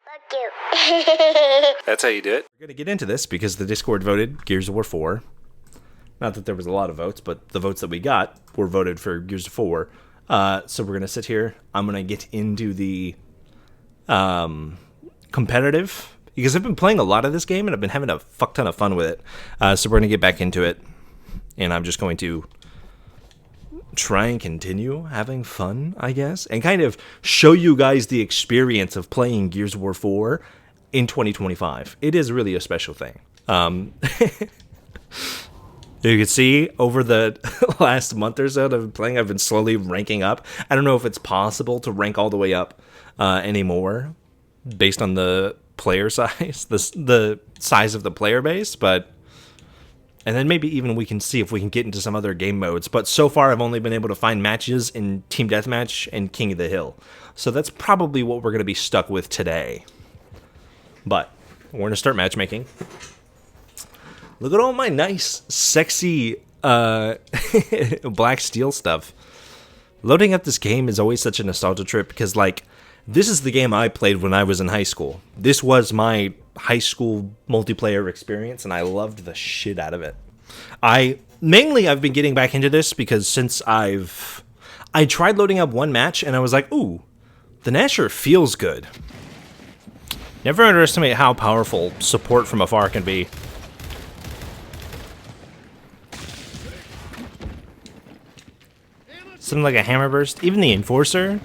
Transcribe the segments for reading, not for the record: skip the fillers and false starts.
Fuck you. That's how you do it. We're going to get into this because the Discord voted Gears of War 4. Not that there was a lot of votes, but the votes that we got were voted for Gears of 4. So we're going to sit here. I'm going to get into the competitive, because I've been playing a lot of this game and I've been having a fuck ton of fun with it. So we're going to get back into it. And I'm just going to try and continue having fun, I guess, and kind of show you guys the experience of playing Gears of War 4 in 2025. It is really a special thing. You can see over the last month or so that I've been playing, I've been slowly ranking up. I don't know if it's possible to rank all the way up anymore based on the player size, the size of the player base, but... And then maybe even we can see if we can get into some other game modes. But so far, I've only been able to find matches in Team Deathmatch and King of the Hill. So that's probably what we're going to be stuck with today. But we're going to start matchmaking. Look at all my nice, sexy Black Steel stuff. Loading up this game is always such a nostalgia trip because, like, this is the game I played when I was in high school. This was my high school multiplayer experience, and I loved the shit out of it. I've been getting back into this because since I tried loading up one match, and I was like, ooh, the Gnasher feels good. Never underestimate how powerful support from afar can be. Something like a hammer burst, even the Enforcer,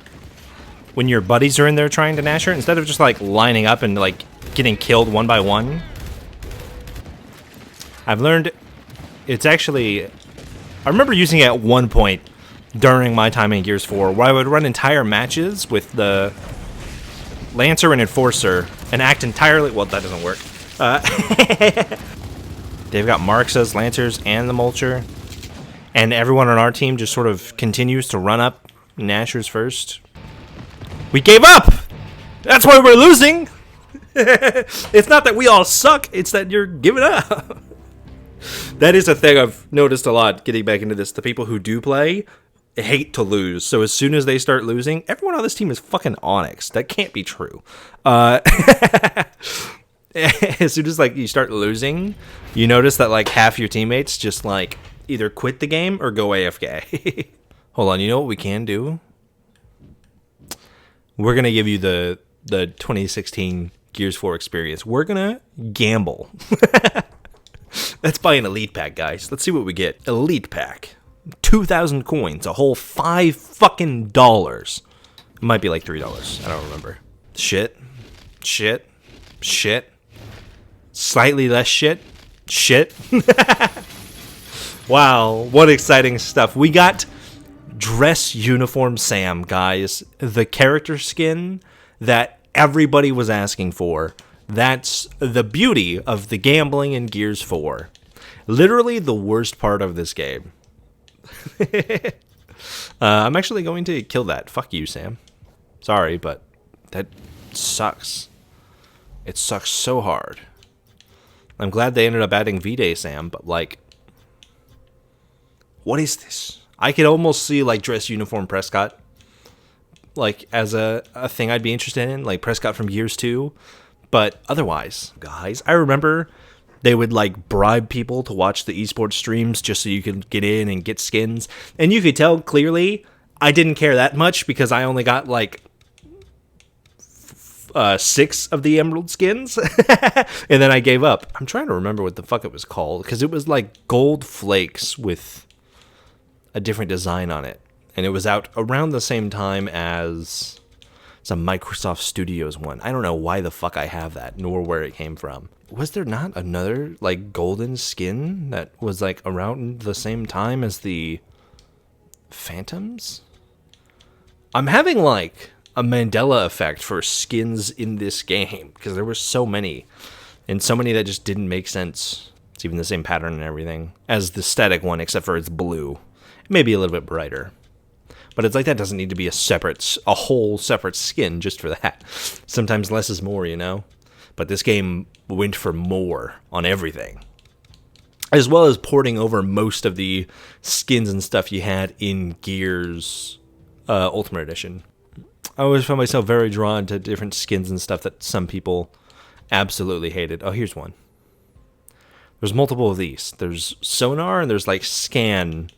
when your buddies are in there trying to Gnasher, instead of just like lining up and like getting killed one by one, I've learned it's actually... I remember using it at one point during my time in Gears 4 where I would run entire matches with the Lancer and Enforcer and act entirely... Well, that doesn't work. They've got Marxas, Lancers, and the Mulcher. And everyone on our team just sort of continues to run up Gnashers first. We gave up! That's why we're losing! It's not that we all suck, it's that you're giving up. That is a thing I've noticed a lot getting back into this. The people who do play hate to lose. So as soon as they start losing, everyone on this team is fucking Onyx. That can't be true. As soon as like you start losing, you notice that like half your teammates just like either quit the game or go AFK. Hold on, you know what we can do? We're going to give you the 2016 Gears 4 experience. We're going to gamble. Let's buy an Elite Pack, guys. Let's see what we get. Elite Pack. 2,000 coins. A whole $5 fucking dollars. It might be like $3. I don't remember. Shit. Shit. Shit. Slightly less shit. Shit. Wow. What exciting stuff. We got... Dress Uniform Sam, guys. The character skin that everybody was asking for. That's the beauty of the gambling in Gears 4. Literally the worst part of this game. I'm actually going to kill that. Fuck you, Sam. Sorry, but that sucks. It sucks so hard. I'm glad they ended up adding V-Day Sam, but like... What is this? I could almost see like Dress Uniform Prescott, like as a thing I'd be interested in, like Prescott from Gears 2. But otherwise, guys, I remember they would like bribe people to watch the esports streams just so you could get in and get skins. And you could tell clearly I didn't care that much because I only got like 6 of the emerald skins. And then I gave up. I'm trying to remember what the fuck it was called because it was like gold flakes with a different design on it, and it was out around the same time as some Microsoft Studios one. I don't know why the fuck I have that, nor where it came from. Was there not another like golden skin that was like around the same time as the Phantoms? I'm having like a Mandela effect for skins in this game because there were so many, and so many that just didn't make sense. It's even the same pattern and everything as the static one, except for it's blue. Maybe a little bit brighter. But it's like that doesn't need to be a whole separate skin just for that. Sometimes less is more, you know? But this game went for more on everything. As well as porting over most of the skins and stuff you had in Gears Ultimate Edition. I always found myself very drawn to different skins and stuff that some people absolutely hated. Oh, here's one. There's multiple of these. There's sonar and there's like scan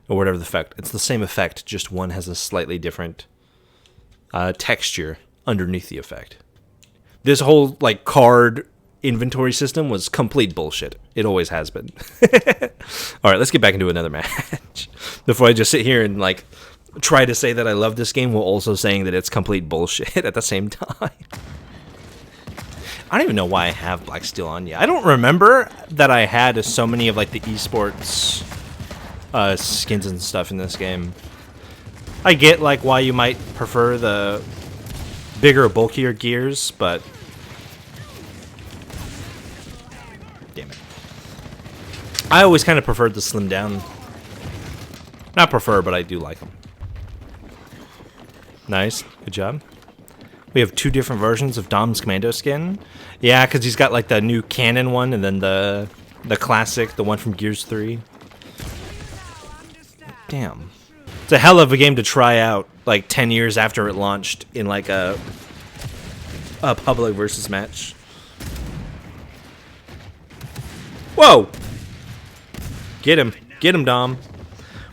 or whatever the effect. It's the same effect, just one has a slightly different texture underneath the effect. This whole like card inventory system was complete bullshit. It always has been. All right, let's get back into another match before I just sit here and like try to say that I love this game while also saying that it's complete bullshit at the same time. I don't even know why I have Black Steel on yet. I don't remember that I had so many of like the esports skins and stuff in this game. I get like why you might prefer the bigger, bulkier gears, but damn it. I always kind of preferred the slim down. Not prefer, but I do like them. Nice, good job. We have two different versions of Dom's commando skin. Yeah, because he's got like the new cannon one and then the classic, the one from Gears 3. Damn. It's a hell of a game to try out like 10 years after it launched in like a public versus match. Whoa! Get him, Dom.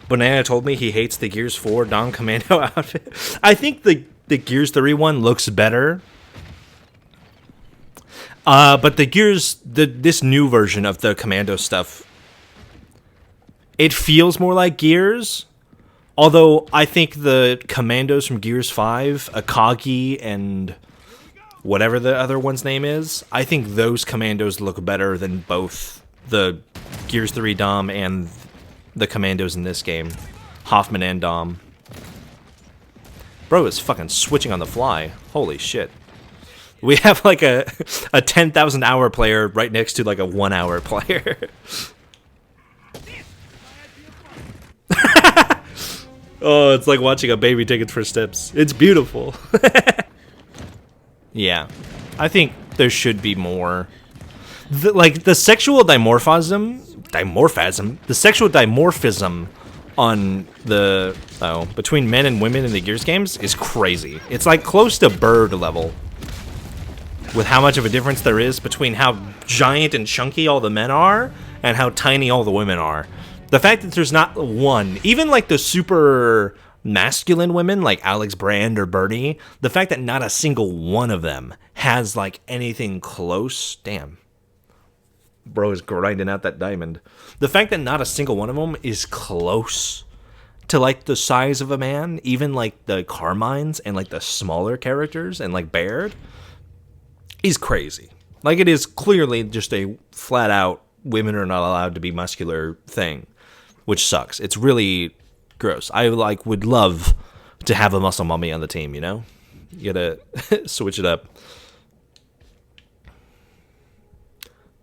Banana told me he hates the Gears 4 Dom Commando outfit. I think the Gears 3 one looks better. But the Gears, this new version of the Commando stuff, it feels more like Gears. Although I think the Commandos from Gears 5, Akagi and whatever the other one's name is, I think those Commandos look better than both the Gears 3 Dom and the Commandos in this game. Hoffman and Dom. Bro is fucking switching on the fly. Holy shit. We have like a 10,000 hour player right next to like a 1 hour player. Oh, it's like watching a baby take its first steps. It's beautiful. Yeah. I think there should be more. The sexual dimorphism, the sexual dimorphism on the between men and women in the Gears games is crazy. It's like close to bird level with how much of a difference there is between how giant and chunky all the men are and how tiny all the women are. The fact that there's not one, even like the super masculine women like Alex Brand or Bernie, the fact that not a single one of them has like anything close, damn. Bro is grinding out that diamond. The fact that not a single one of them is close to like the size of a man, even like the Carmines and like the smaller characters and like Baird, is crazy. Like it is clearly just a flat out women are not allowed to be muscular thing, which sucks. It's really gross. I like would love to have a muscle mummy on the team, you know? You gotta switch it up.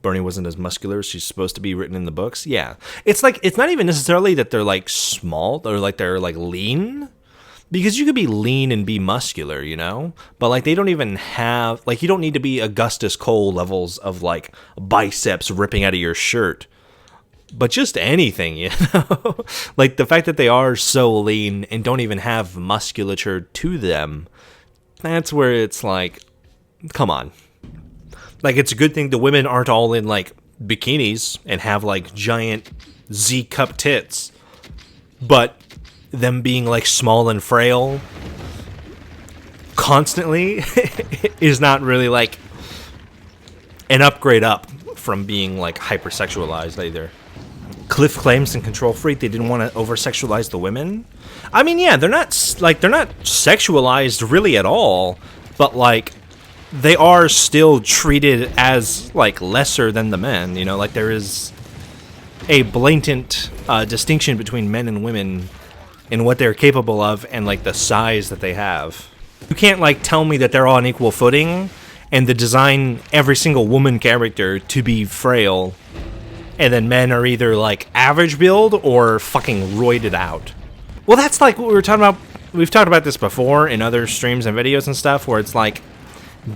Bernie wasn't as muscular as she's supposed to be written in the books. Yeah. It's like, it's not even necessarily that they're like small or like they're like lean, because you could be lean and be muscular, you know? But like they don't even have, like you don't need to be Augustus Cole levels of like biceps ripping out of your shirt, but just anything, you know? Like the fact that they are so lean and don't even have musculature to them, that's where it's like, come on. Like, it's a good thing the women aren't all in, like, bikinis and have, like, giant Z-cup tits. But them being, like, small and frail constantly is not really, like, an upgrade up from being, like, hypersexualized either. Cliff claims in Control Freak they didn't want to over-sexualize the women. I mean, yeah, they're not sexualized really at all, but, like, they are still treated as, like, lesser than the men, you know? Like, there is a blatant distinction between men and women in what they're capable of and, like, the size that they have. You can't, like, tell me that they're all on equal footing and to design every single woman character to be frail, and then men are either, like, average build or fucking roided out. Well, that's, like, what we were talking about. We've talked about this before in other streams and videos and stuff, where it's, like,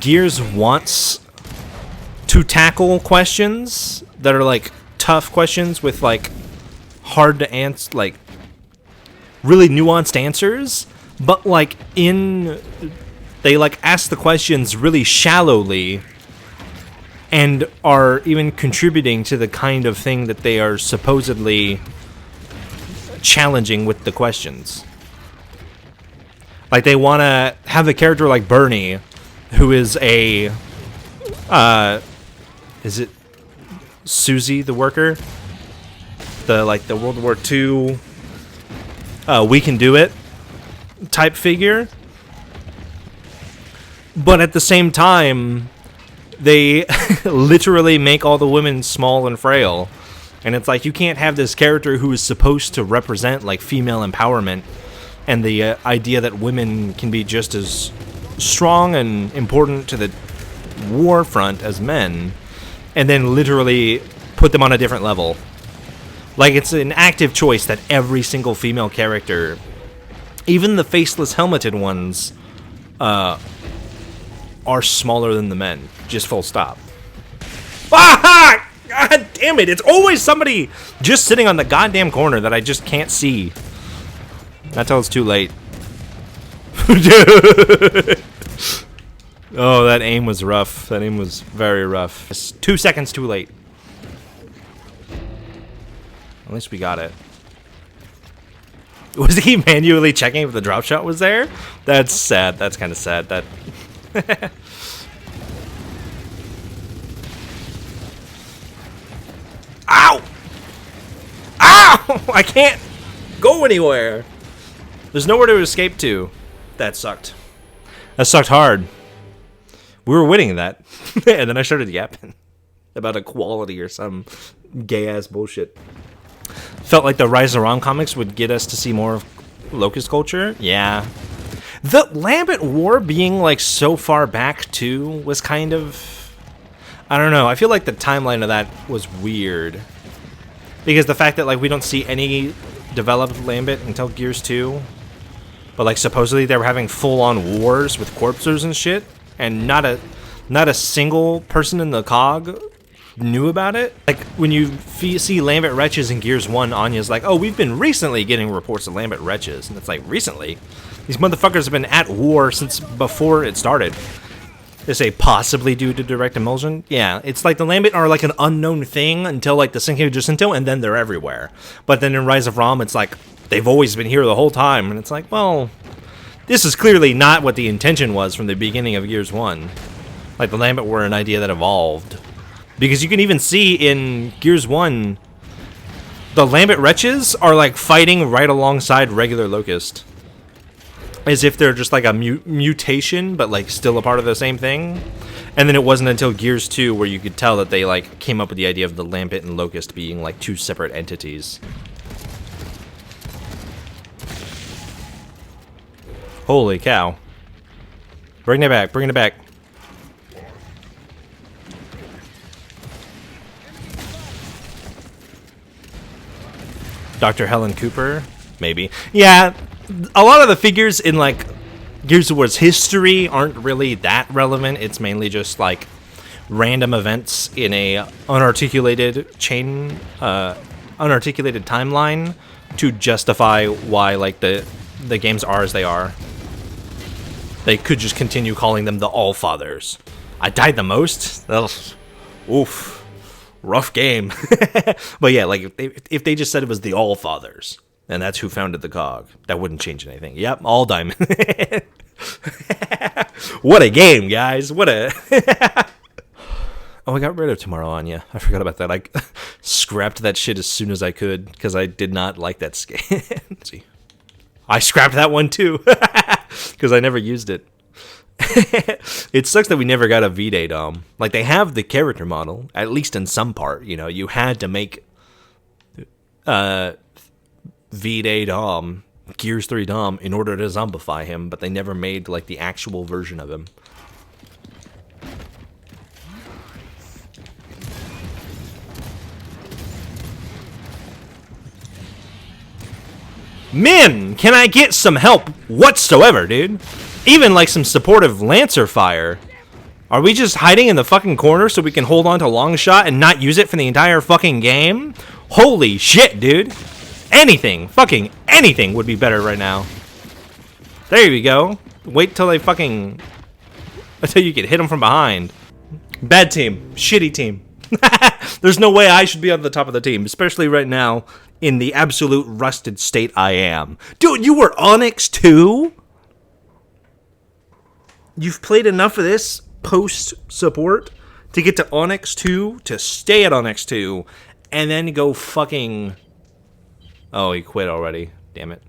Gears wants to tackle questions that are like tough questions with like hard to answer, like really nuanced answers, but like they like ask the questions really shallowly and are even contributing to the kind of thing that they are supposedly challenging with the questions. Like they want to have a character like Bernie, who is a is it Susie the worker? The World War II we can do it type figure. But at the same time, they literally make all the women small and frail. And it's like, you can't have this character who is supposed to represent like female empowerment and the idea that women can be just as strong and important to the war front as men, and then literally put them on a different level. Like, it's an active choice that every single female character, even the faceless helmeted ones, are smaller than the men. Just full stop. Ah! God damn it! It's always somebody just sitting on the goddamn corner that I just can't see. Not till it's too late. Oh, that aim was rough. That aim was very rough. It's 2 seconds too late. At least we got it. Was he manually checking if the drop shot was there? That's sad. That's kind of sad. That. Ow! Ow! I can't go anywhere. There's nowhere to escape to. That sucked. That sucked hard. We were winning that. And then I started yapping about equality or some gay-ass bullshit. Felt like the Rise of Rom comics would get us to see more of Locust culture. Yeah. The Lambent War being like so far back too was kind of... I don't know. I feel like the timeline of that was weird. Because the fact that like we don't see any developed Lambent until Gears 2. But like supposedly they were having full-on wars with corpses and shit. And not a single person in the COG knew about it. Like, when you see Lambent Wretches in Gears 1, Anya's like, oh, we've been recently getting reports of Lambent Wretches. And it's like, recently? These motherfuckers have been at war since before it started. They say possibly due to direct emulsion. Yeah, it's like the Lambent are like an unknown thing until like the Cinco de Jacinto, and then they're everywhere. But then in Rise of Rom, it's like, they've always been here the whole time. And it's like, well, this is clearly not what the intention was from the beginning of Gears 1. Like, the Lambent were an idea that evolved. Because you can even see in Gears 1, the Lambent Wretches are, like, fighting right alongside regular Locust. As if they're just, like, a mutation, but, like, still a part of the same thing. And then it wasn't until Gears 2 where you could tell that they, like, came up with the idea of the Lambent and Locust being, like, two separate entities. Holy cow. Bring it back, bring it back. Dr. Helen Cooper? Maybe. Yeah, a lot of the figures in, like, Gears of War's history aren't really that relevant. It's mainly just, like, random events in a unarticulated timeline to justify why, like, the games are as they are. They could just continue calling them the Allfathers. I died the most? Ugh. Oof. Rough game. But yeah, like, if they just said it was the Allfathers, and that's who founded the COG, that wouldn't change anything. Yep, all diamond. What a game, guys. What a... Oh, I got rid of Tomorrow Anya. I forgot about that. I scrapped that shit as soon as I could, because I did not like that skin. See. I scrapped that one too, because I never used it. It sucks that we never got a V-Day Dom. Like, they have the character model, at least in some part. You know, you had to make V-Day Dom, Gears 3 Dom, in order to zombify him, but they never made, like, the actual version of him. Man, can I get some help whatsoever, dude? Even, like, some supportive Lancer fire. Are we just hiding in the fucking corner so we can hold on to long shot and not use it for the entire fucking game? Holy shit, dude. Anything, fucking anything would be better right now. There you go. Wait till they fucking... Until you can hit them from behind. Bad team. Shitty team. There's no way I should be on the top of the team, especially right now in the absolute rusted state I am. Dude, you were Onyx 2? You've played enough of this post-support to get to Onyx 2, to stay at Onyx 2, and then go fucking... Oh, he quit already. Damn it.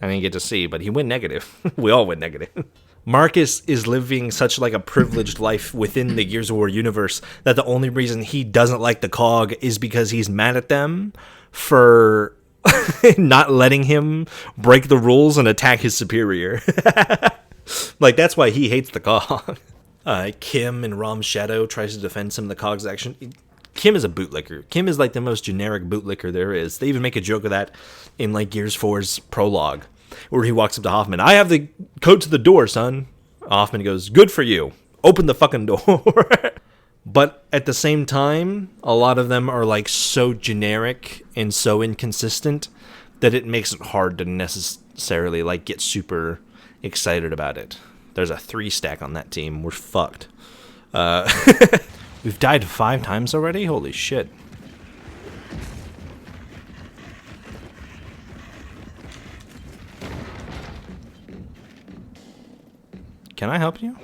I didn't get to see, but he went negative. We all went negative. Marcus is living such like a privileged life within the Gears of War universe that the only reason he doesn't like the COG is because he's mad at them for not letting him break the rules and attack his superior. Like, that's why he hates the COG. Kim in Rom's Shadow tries to defend some of the COG's action. Kim is a bootlicker. Kim is like the most generic bootlicker there is. They even make a joke of that in like Gears 4's prologue, where he walks up to Hoffman. I have the code to the door, son. Hoffman goes, good for you. Open the fucking door. But at the same time, a lot of them are like so generic and so inconsistent that it makes it hard to necessarily like get super excited about it. There's a 3 stack on that team. We're fucked. We've died 5 times already? Holy shit. Can I help you?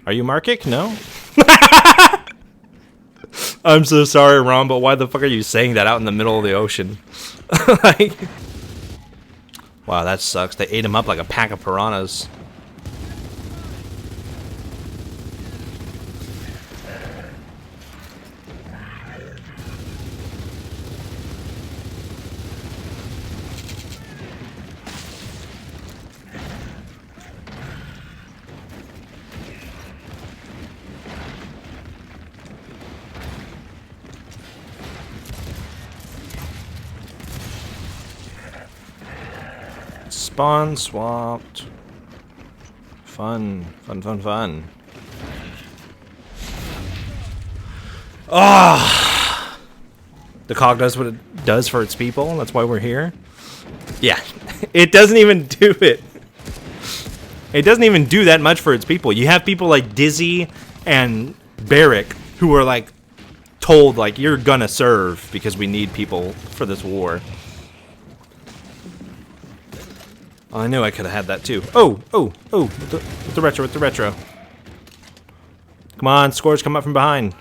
Are you Markic? No? I'm so sorry, Ron, but why the fuck are you saying that out in the middle of the ocean? Like, wow, that sucks. They ate him up like a pack of piranhas. Spawn swapped. Fun, fun, fun, fun. Ah! The COG does what it does for its people. That's why we're here. Yeah, it doesn't even do it. It doesn't even do that much for its people. You have people like Dizzy and Barrick who are like told like you're gonna serve because we need people for this war. Oh, I knew I could have had that too. Oh, oh, oh, with the retro, with the retro. Come on, Scourge, come up from behind.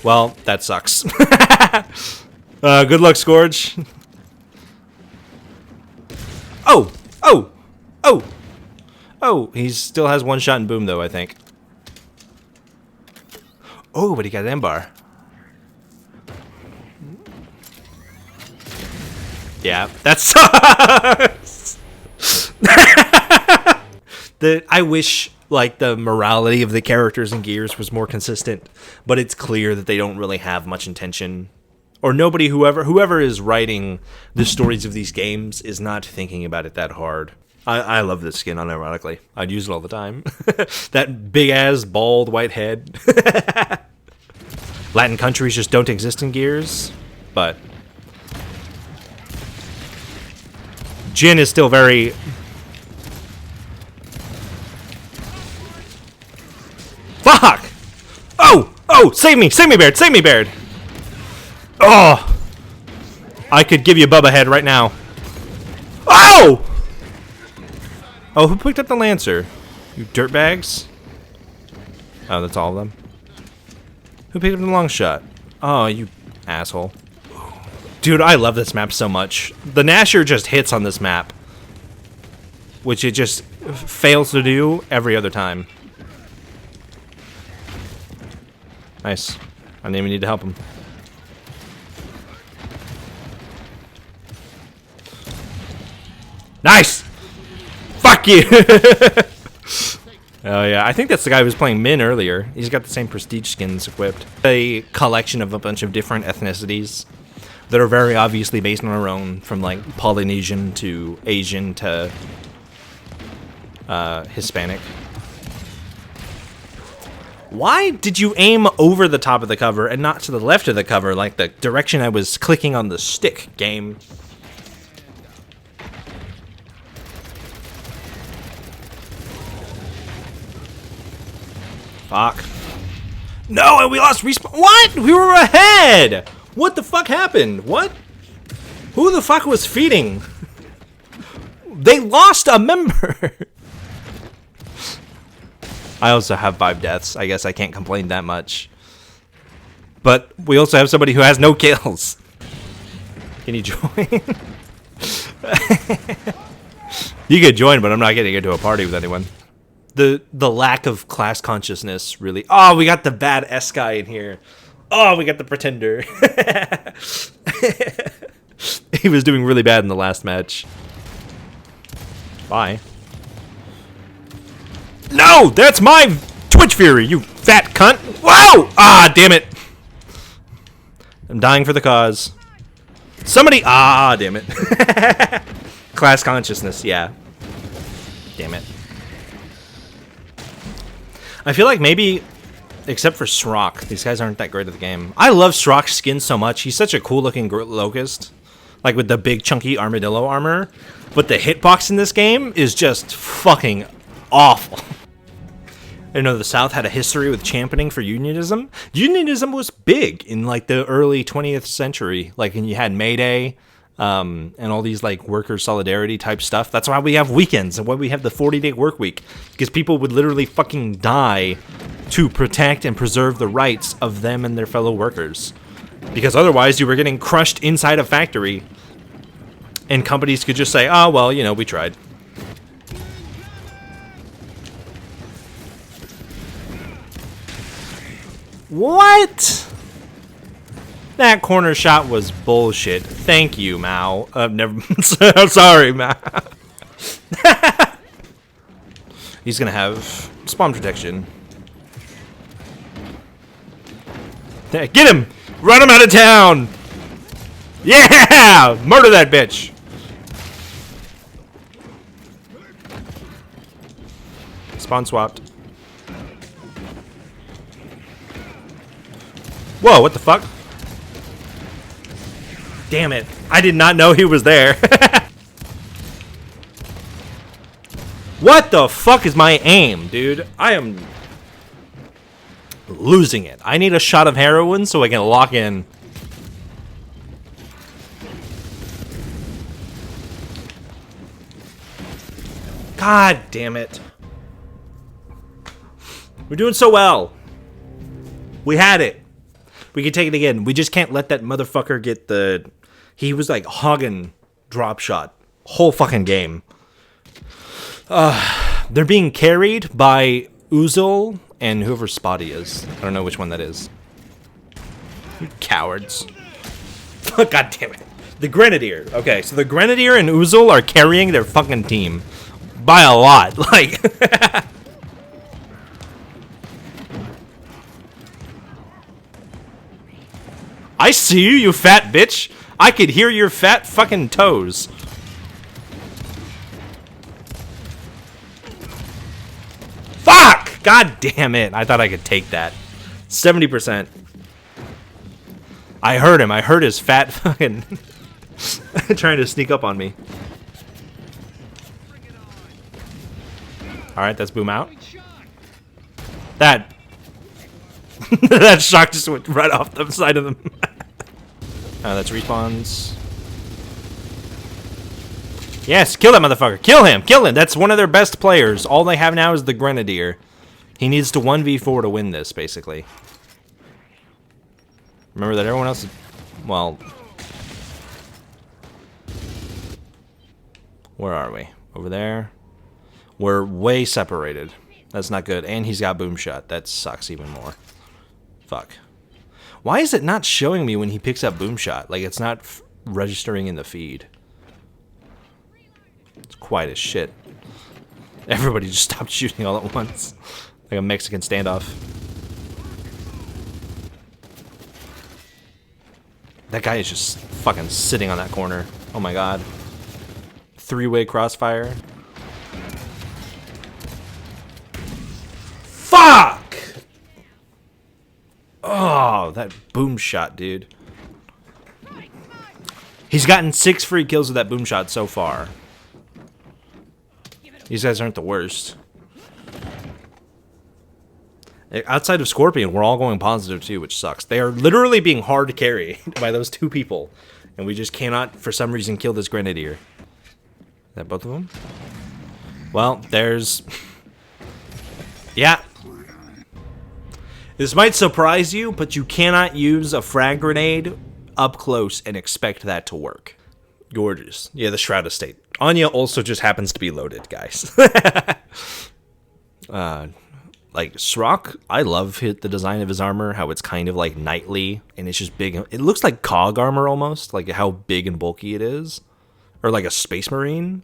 Well, that sucks. Good luck, Scourge. Oh, oh, oh, oh, he still has 1 shot and boom though, I think. Oh, but he got an M-bar. Yeah, that sucks. I wish like the morality of the characters in Gears was more consistent, but it's clear that they don't really have much intention, or nobody, whoever is writing the stories of these games is not thinking about it that hard. I love this skin, unironically. I'd use it all the time. That big ass bald white head. Latin countries just don't exist in Gears, but Jin is still very... Fuck! Oh! Oh! Save me! Save me, Baird! Save me, Baird! Oh! I could give you Bubba Head right now. Oh! Oh, who picked up the Lancer? You dirtbags? Oh, that's all of them. Who picked up the long shot? Oh, you asshole. Dude, I love this map so much. The Gnasher just hits on this map, which it just fails to do every other time. Nice. I didn't even need to help him. Nice! Fuck you! Oh yeah, I think that's the guy who was playing Min earlier. He's got the same prestige skins equipped. A collection of a bunch of different ethnicities that are very obviously based on our own, from like Polynesian to Asian to Hispanic. Why did you aim over the top of the cover and not to the left of the cover, like the direction I was clicking on the stick, game? Fuck. No, and we lost respawn. What? We were ahead! What the fuck happened? What? Who the fuck was feeding? They lost a member! I also have 5 deaths. I guess I can't complain that much. But we also have somebody who has no kills. Can you join? You could join, but I'm not getting into a party with anyone. The lack of class consciousness really. Oh, we got the bad S guy in here. Oh, we got the pretender. He was doing really bad in the last match. Bye. No, that's my Twitch Fury, you fat cunt. Whoa! Ah, damn it. I'm dying for the cause. Somebody, ah, damn it. Class consciousness, yeah. Damn it. I feel like maybe, except for Srock, these guys aren't that great at the game. I love Srock's skin so much. He's such a cool looking locust. Like with the big chunky armadillo armor. But the hitbox in this game is just fucking awful. I know the South had a history with championing for unionism. Unionism was big in like the early 20th century. Like when you had May Day, and all these like worker solidarity type stuff. That's why we have weekends and why we have the 40-day work week. Because people would literally fucking die to protect and preserve the rights of them and their fellow workers. Because otherwise you were getting crushed inside a factory. And companies could just say, oh, well, you know, we tried. What? That corner shot was bullshit. Thank you, Mao. Never. Sorry, Mao. He's gonna have spawn protection. Get him! Run him out of town! Yeah! Murder that bitch! Spawn swapped. Whoa, what the fuck? Damn it. I did not know he was there. What the fuck is my aim, dude? I am losing it. I need a shot of heroin so I can lock in. God damn it. We're doing so well. We had it. We can take it again. We just can't let that motherfucker get the... He was like hogging drop shot. Whole fucking game. They're being carried by Uzul and whoever Spotty is. I don't know which one that is. You cowards. God damn it. The Grenadier. Okay, so the Grenadier and Uzul are carrying their fucking team. By a lot. Like... I see you, you fat bitch. I could hear your fat fucking toes. Fuck! God damn it. I thought I could take that. 70%. I heard him. I heard his fat fucking... trying to sneak up on me. Alright, that's boom out. That... that shock just went right off the side of them. That's respawns. Yes, kill that motherfucker. Kill him. Kill him. That's one of their best players. All they have now is the Grenadier. He needs to 1v4 to win this, basically. Remember that everyone else... Well... Where are we? Over there? We're way separated. That's not good. And he's got boom shot. That sucks even more. Fuck. Why is it not showing me when he picks up boom shot? Like, it's not registering in the feed. It's quiet as shit. Everybody just stopped shooting all at once. Like a Mexican standoff. That guy is just fucking sitting on that corner. Oh my god. 3-way crossfire. Fuck! that boom shot, dude. He's gotten 6 free kills with that boom shot so far. These guys aren't the worst. Outside of Scorpion, we're all going positive too, which sucks. They are literally being hard to carry by those 2 people. And we just cannot, for some reason, kill this Grenadier. Is that both of them? Well, there's... Yeah. This might surprise you, but you cannot use a frag grenade up close and expect that to work. Gorgeous. Yeah, the Shroud of State. Anya also just happens to be loaded, guys. Like, Srock, I love the design of his armor, how it's kind of like knightly, and it's just big. It looks like COG armor almost, like how big and bulky it is. Or like a Space Marine.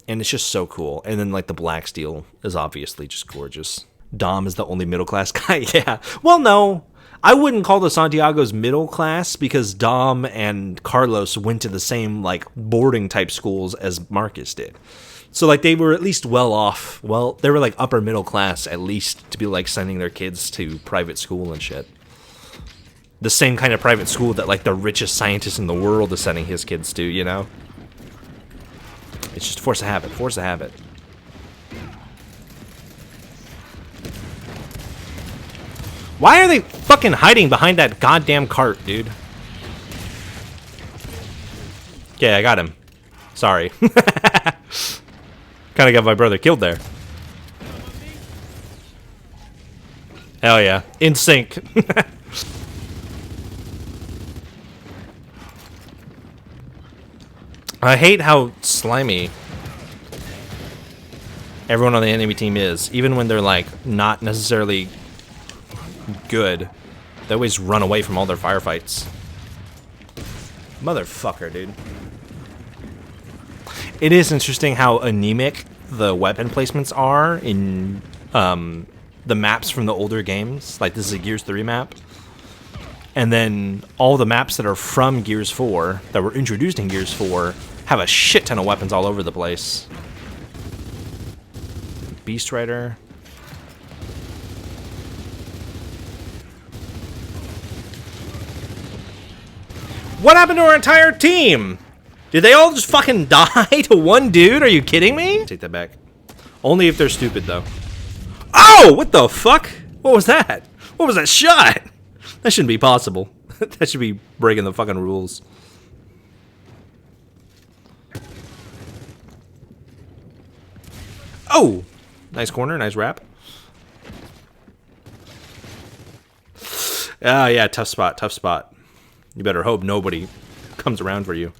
And it's just so cool. And then, like, the Black Steel is obviously just gorgeous. Dom is the only middle-class guy, yeah. Well, no. I wouldn't call the Santiago's middle class because Dom and Carlos went to the same, like, boarding-type schools as Marcus did. So, like, they were at least well off. Well, they were, like, upper middle class, at least, to be, like, sending their kids to private school and shit. The same kind of private school that, like, the richest scientist in the world is sending his kids to, you know? It's just force of habit, force of habit. Why are they fucking hiding behind that goddamn cart, dude? Okay, I got him. Sorry. Kinda got my brother killed there. Hell yeah. In sync. I hate how slimy everyone on the enemy team is. Even when they're, like, not necessarily good. They always run away from all their firefights. Motherfucker, dude. It is interesting how anemic the weapon placements are in the maps from the older games. Like, this is a Gears 3 map. And then all the maps that are from Gears 4, that were introduced in Gears 4, have a shit ton of weapons all over the place. Beast Rider. What happened to our entire team? Did they all just fucking die to one dude? Are you kidding me? Take that back. Only if they're stupid, though. Oh! What the fuck? What was that? What was that shot? That shouldn't be possible. That should be breaking the fucking rules. Oh! Nice corner, nice wrap. Ah, yeah, tough spot, tough spot. You better hope nobody comes around for you.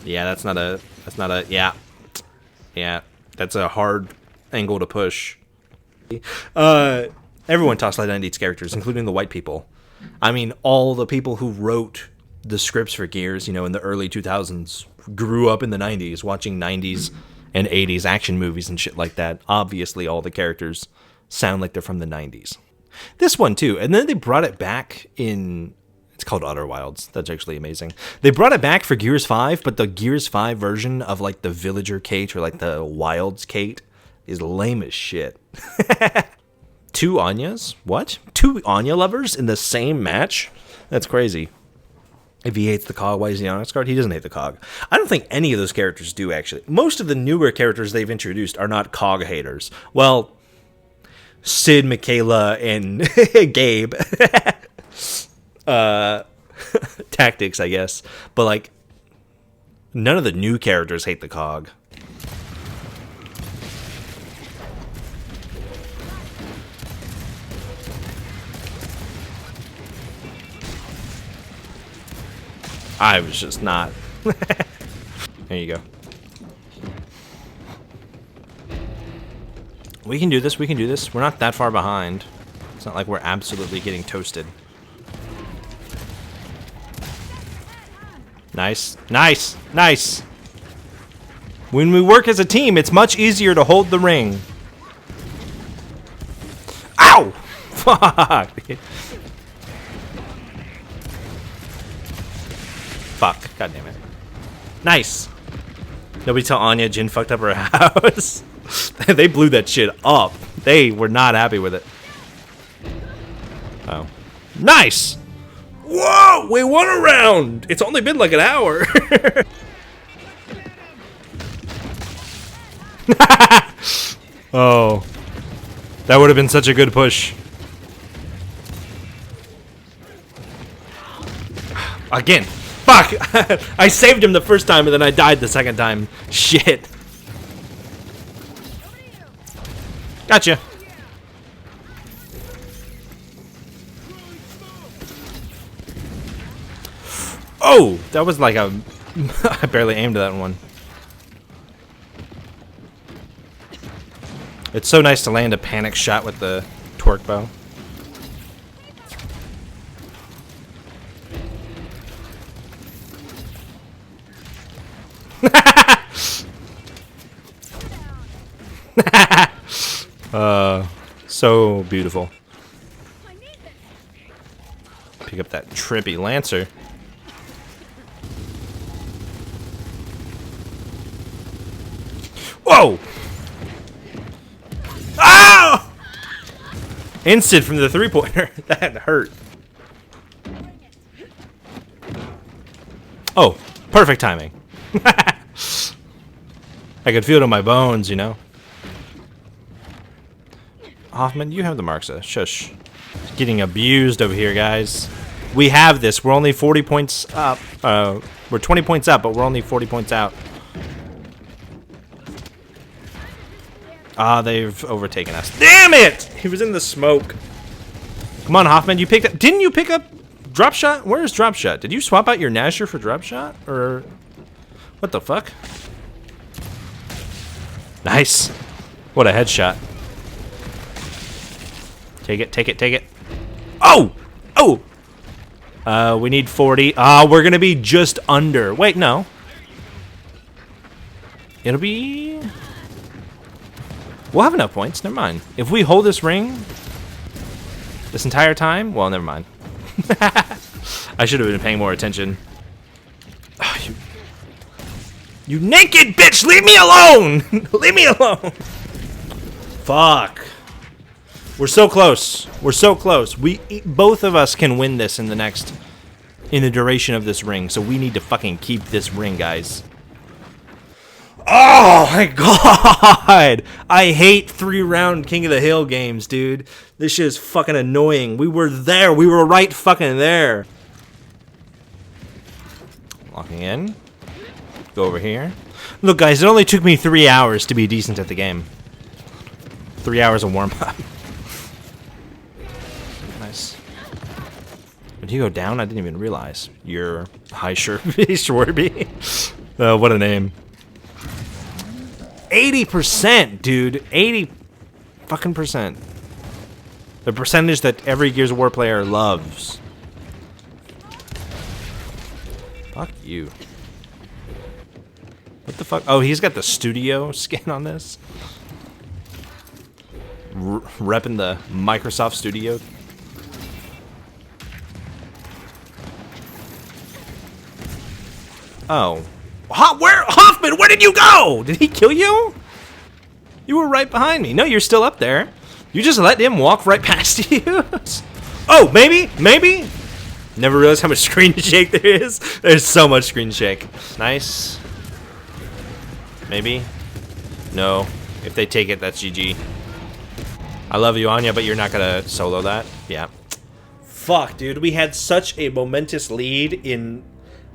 Yeah, that's not a, yeah. Yeah, that's a hard angle to push. Everyone talks like 90s characters, including the white people. I mean, all the people who wrote the scripts for Gears, you know, in the early 2000s, grew up in the 90s, watching 90s and 80s action movies and shit like that. Obviously, all the characters sound like they're from the 90s. This one, too. And then they brought it back in... It's called Outer Wilds. That's actually amazing. They brought it back for Gears 5, but the Gears 5 version of, like, the Villager Kate or, like, the Wilds Kate is lame as shit. 2 Anyas? What? 2 Anya lovers in the same match? That's crazy. If he hates the COG, why is he on Onyx Guard? He doesn't hate the COG. I don't think any of those characters do, actually. Most of the newer characters they've introduced are not COG haters. Well, Sid, Michaela, and Gabe. Tactics, I guess. But, like, none of the new characters hate the COG. I was just not. There you go. We can do this, we can do this. We're not that far behind. It's not like we're absolutely getting toasted. Nice, nice, nice. When we work as a team, it's much easier to hold the ring. Ow! Fuck! Fuck. God damn it. Nice. Nobody tell Anya Jin fucked up her house. They blew that shit up. They were not happy with it. Oh. Nice! Whoa! We won a round! It's only been like an hour. Oh. That would have been such a good push. Again. Fuck! I saved him the first time and then I died the second time. Shit. Gotcha. Oh! That was like a... I barely aimed that one. It's so nice to land a panic shot with the torque bow. So beautiful. Pick up that trippy Lancer. Whoa! Oh! Instant from the three-pointer. That hurt. Oh, perfect timing. I could feel it in my bones, you know. Hoffman, you have the Marxa. Shush. Getting abused over here, guys. We have this. We're only 40 points up. We're 20 points up, but we're only 40 points out. Ah, they've overtaken us. Damn it! He was in the smoke. Come on, Hoffman. You picked up... Didn't you pick up drop shot? Where is drop shot? Did you swap out your Nasher for drop shot? Or... What the fuck? Nice. What a headshot. Take it, take it, take it. Oh! Oh! We need 40. We're gonna be just under. Wait, no. It'll be... We'll have enough points. Never mind. If we hold this ring this entire time... Well, never mind. I should have been paying more attention. Oh, you naked bitch! Leave me alone! Leave me alone! Fuck. We're so close. We're so close. Both of us can win this in the duration of this ring. So we need to fucking keep this ring, guys. Oh my god! I hate 3-round King of the Hill games, dude. This shit is fucking annoying. We were there. We were right fucking there. Locking in. Go over here. Look, guys, it only took me 3 hours to be decent at the game. 3 hours of warm-up. Nice. Did you go down? I didn't even realize. You're High Shorby. Oh, what a name. 80%, dude. 80 fucking percent. The percentage that every Gears of War player loves. Fuck you. What the fuck? Oh, he's got the studio skin on this. Repping the Microsoft Studio. Oh. Hoffman, where did you go? Did he kill you? You were right behind me. No, you're still up there. You just let him walk right past you. Oh, maybe? Maybe? Never realized how much screen shake there is. There's so much screen shake. Nice. Maybe? No. If they take it, that's GG. I love you, Anya, but you're not gonna solo that? Yeah. Fuck, dude. We had such a momentous lead in...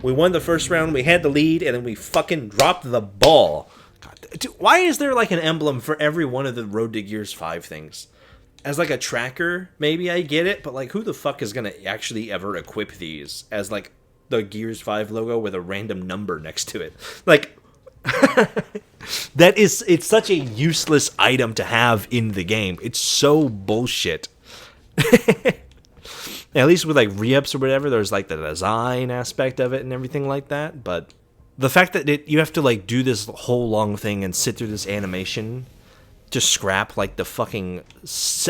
We won the first round, we had the lead, and then we fucking dropped the ball. God, dude, why is there like an emblem for every one of the Road to Gears 5 things? As like a tracker, maybe I get it, but like who the fuck is gonna actually ever equip these as like the Gears 5 logo with a random number next to it? Like, it's such a useless item to have in the game. It's so bullshit. At least with like re-ups or whatever, there's like the design aspect of it and everything like that. But the fact that you have to like do this whole long thing and sit through this animation to scrap like the fucking...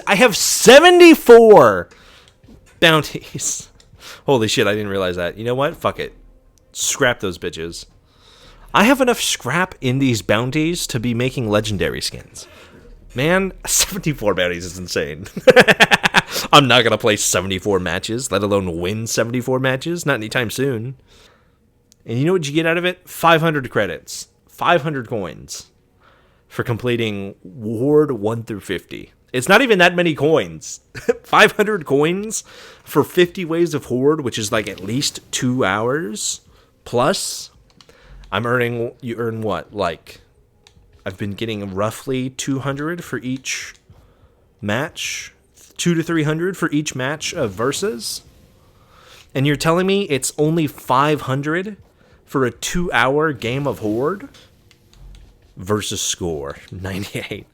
I have 74 bounties. Holy shit, I didn't realize that. You know what? Fuck it. Scrap those bitches. I have enough scrap in these bounties to be making legendary skins. Man, 74 bounties is insane. I'm not going to play 74 matches, let alone win 74 matches. Not anytime soon. And you know what you get out of it? 500 credits. 500 coins for completing Ward 1 through 50. It's not even that many coins. 500 coins for 50 waves of Horde, which is like at least 2 hours. Plus, you earn what? Like, I've been getting roughly 200 for each match. 200 to 300 for each match of Versus. And you're telling me it's only 500 for a 2-hour game of Horde? Versus score 98.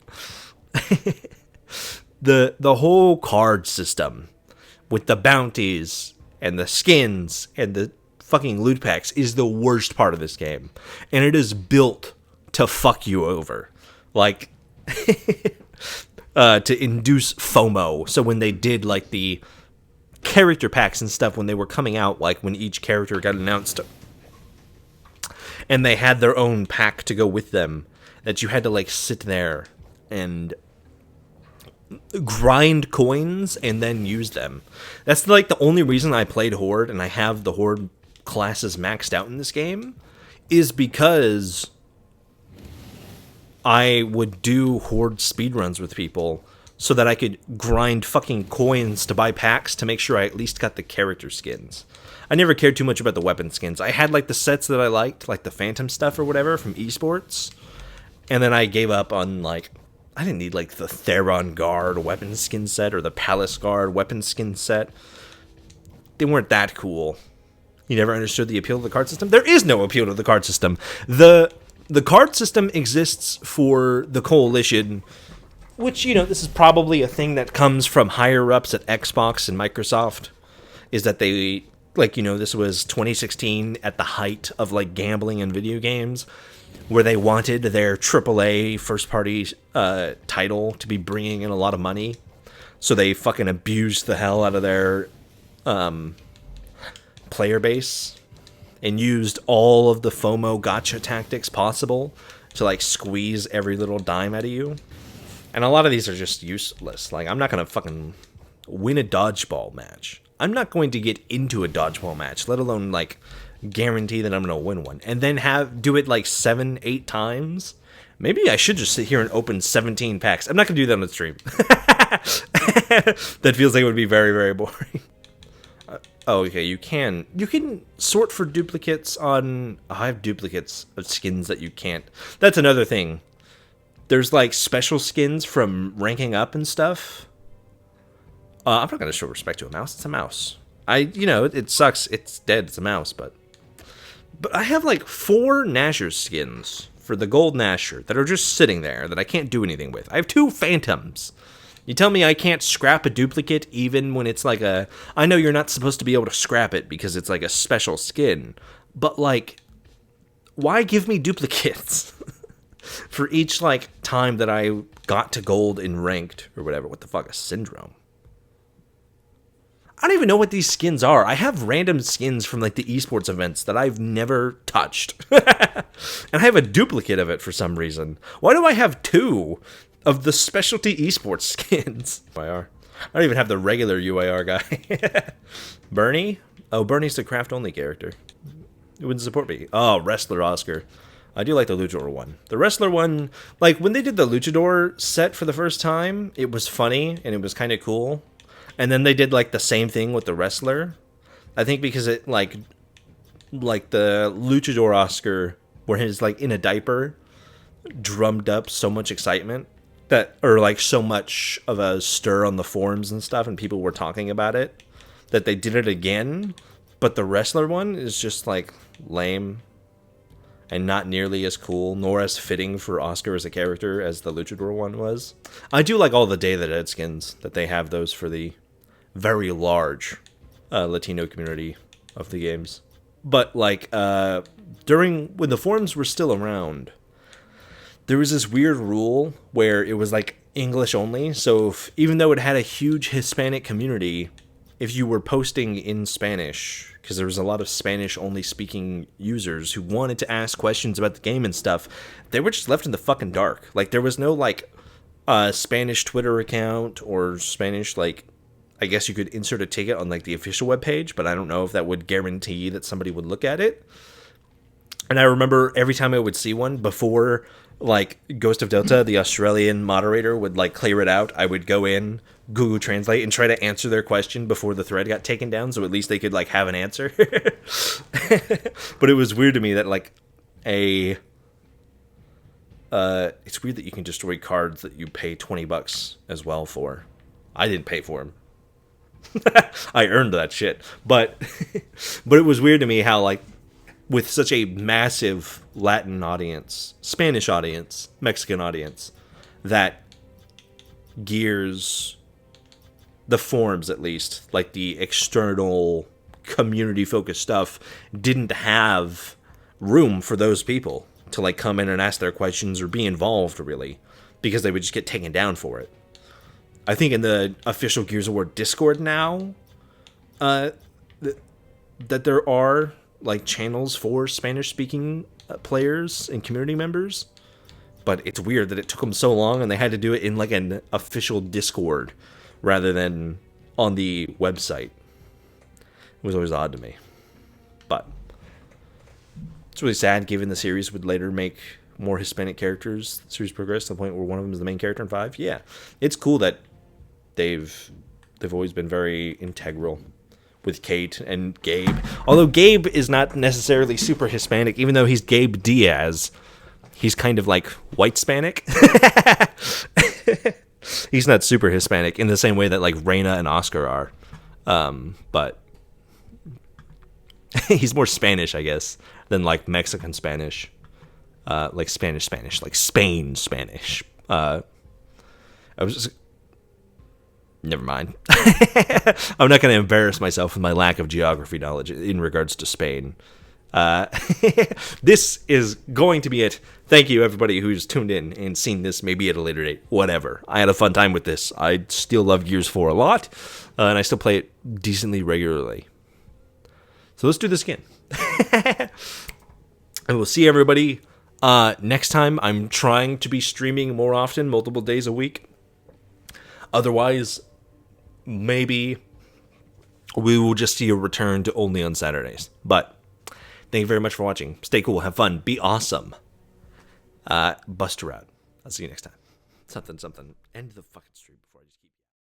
The whole card system with the bounties and the skins and the fucking loot packs is the worst part of this game. And it is built to fuck you over. Like, to induce FOMO. So when they did, like, the character packs and stuff, when they were coming out, like, when each character got announced, and they had their own pack to go with them, that you had to, like, sit there and grind coins and then use them. That's, like, the only reason I played Horde, and I have the Horde classes maxed out in this game, is because I would do Horde speedruns with people so that I could grind fucking coins to buy packs to make sure I at least got the character skins. I never cared too much about the weapon skins. I had, like, the sets that I liked, like the Phantom stuff or whatever from esports, and then I gave up on, like, I didn't need, like, the Theron Guard weapon skin set or the Palace Guard weapon skin set. They weren't that cool. You never understood the appeal of the card system? There is no appeal to the card system. The card system exists for the Coalition, which, you know, this is probably a thing that comes from higher-ups at Xbox and Microsoft, is that they, like, you know, this was 2016 at the height of, like, gambling in video games, where they wanted their AAA first-party title to be bringing in a lot of money. So they fucking abused the hell out of their player base and used all of the FOMO gotcha tactics possible to, like, squeeze every little dime out of you. And a lot of these are just useless. Like, I'm not going to fucking win a dodgeball match. I'm not going to get into a dodgeball match, let alone, like, guarantee that I'm going to win one. And then do it, like, 7-8 times. Maybe I should just sit here and open 17 packs. I'm not going to do that on the stream. That feels like it would be very, very boring. Oh, okay, you can sort for duplicates on... I have duplicates of skins that you can't. That's another thing. There's, like, special skins from ranking up and stuff. I'm not going to show respect to a mouse. It's a mouse. You know, it sucks. It's dead. It's a mouse, but I have, like, 4 Nashor skins for the gold Nashor that are just sitting there that I can't do anything with. I have 2 Phantoms. You tell me I can't scrap a duplicate even when it's like I know you're not supposed to be able to scrap it because it's like a special skin, but, like, why give me duplicates for each, like, time that I got to gold in ranked or whatever? What the fuck, a syndrome? I don't even know what these skins are. I have random skins from, like, the esports events that I've never touched. And I have a duplicate of it for some reason. Why do I have 2 of the specialty esports skins? UIR. I don't even have the regular UIR guy. Bernie? Oh, Bernie's the craft-only character. It wouldn't support me. Oh, Wrestler Oscar. I do like the Luchador one. The Wrestler one, like, when they did the Luchador set for the first time, it was funny, and it was kind of cool. And then they did, like, the same thing with the Wrestler. I think because it, like the Luchador Oscar, where he's, like, in a diaper, drummed up so much excitement. Or, like, so much of a stir on the forums and stuff, and people were talking about it, that they did it again. But the Wrestler one is just, like, lame and not nearly as cool, nor as fitting for Oscar as a character as the Luchador one was. I do like all the Day of the Dead skins, that they have those for the very large Latino community of the games. But, like, when the forums were still around, there was this weird rule where it was, like, English only. So even though it had a huge Hispanic community, if you were posting in Spanish, because there was a lot of Spanish-only speaking users who wanted to ask questions about the game and stuff, they were just left in the fucking dark. Like, there was no, like, Spanish Twitter account or Spanish, like, I guess you could insert a ticket on like the official webpage, but I don't know if that would guarantee that somebody would look at it. And I remember every time I would see one before, like Ghost of Delta, the Australian moderator would like clear it out. I would go in, Google Translate, and try to answer their question before the thread got taken down, so at least they could like have an answer. But it was weird to me that like it's weird that you can destroy cards that you pay $20 as well for. I didn't pay for them. I earned that shit. But it was weird to me how like with such a massive Latin audience, Spanish audience, Mexican audience, that Gears, the forums at least, like the external community-focused stuff, didn't have room for those people to like come in and ask their questions or be involved, really, because they would just get taken down for it. I think in the official Gears of War Discord now, that there are like channels for Spanish-speaking players and community members, but it's weird that it took them so long and they had to do it in like an official Discord rather than on the website. It was always odd to me, but it's really sad given the series would later make more Hispanic characters. The series progressed to the point where one of them is the main character in 5. Yeah, it's cool that they've always been very integral with Kate and Gabe. Although Gabe is not necessarily super Hispanic, even though he's Gabe Diaz, he's kind of like white Hispanic. He's not super Hispanic in the same way that like Reina and Oscar are. But he's more Spanish, I guess, than like Mexican Spanish. Like Spanish, like Spain Spanish. I was just... Never mind. I'm not going to embarrass myself with my lack of geography knowledge in regards to Spain. This is going to be it. Thank you, everybody who's tuned in and seen this maybe at a later date. Whatever. I had a fun time with this. I still love Gears 4 a lot, and I still play it decently regularly. So let's do this again. And we'll see everybody next time. I'm trying to be streaming more often, multiple days a week. Otherwise, maybe we will just see a return to only on Saturdays. But thank you very much for watching. Stay cool, have fun, be awesome. Buster out. I'll see you next time. Something. End the fucking stream before I just...